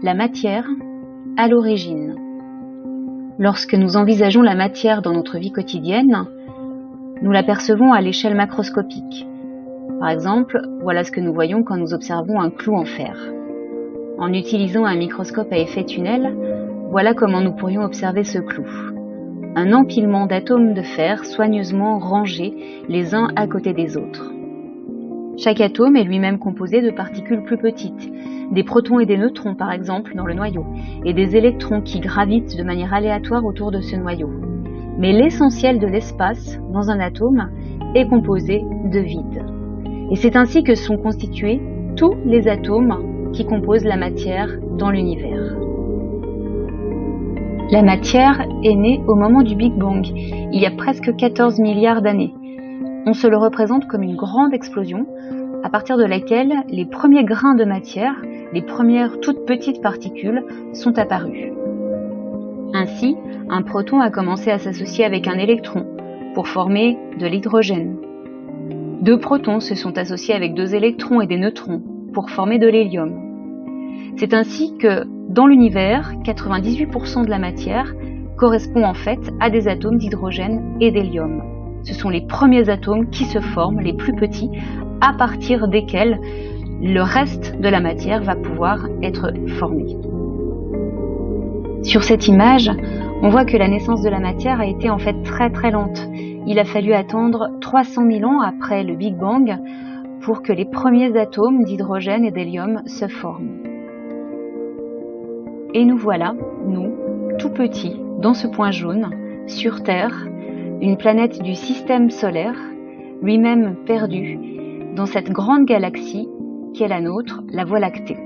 La matière à l'origine. Lorsque nous envisageons la matière dans notre vie quotidienne, nous l'apercevons à l'échelle macroscopique. Par exemple, voilà ce que nous voyons quand nous observons un clou en fer. En utilisant un microscope à effet tunnel, voilà comment nous pourrions observer ce clou. Un empilement d'atomes de fer soigneusement rangés les uns à côté des autres. Chaque atome est lui-même composé de particules plus petites, des protons et des neutrons par exemple dans le noyau, et des électrons qui gravitent de manière aléatoire autour de ce noyau. Mais l'essentiel de l'espace dans un atome est composé de vide. Et c'est ainsi que sont constitués tous les atomes qui composent la matière dans l'univers. La matière est née au moment du Big Bang, il y a presque 14 milliards d'années. On se le représente comme une grande explosion, à partir de laquelle les premiers grains de matière, les premières toutes petites particules, sont apparus. Ainsi, un proton a commencé à s'associer avec un électron pour former de l'hydrogène. Deux protons se sont associés avec deux électrons et des neutrons pour former de l'hélium. C'est ainsi que, dans l'univers, 98% de la matière correspond en fait à des atomes d'hydrogène et d'hélium. Ce sont les premiers atomes qui se forment, les plus petits, à partir desquels le reste de la matière va pouvoir être formé. Sur cette image, on voit que la naissance de la matière a été en fait très lente. Il a fallu attendre 300 000 ans après le Big Bang pour que les premiers atomes d'hydrogène et d'hélium se forment. Et nous voilà, nous, tout petits, dans ce point jaune, sur Terre, une planète du système solaire, lui-même perdu, dans cette grande galaxie qui est la nôtre, la Voie lactée.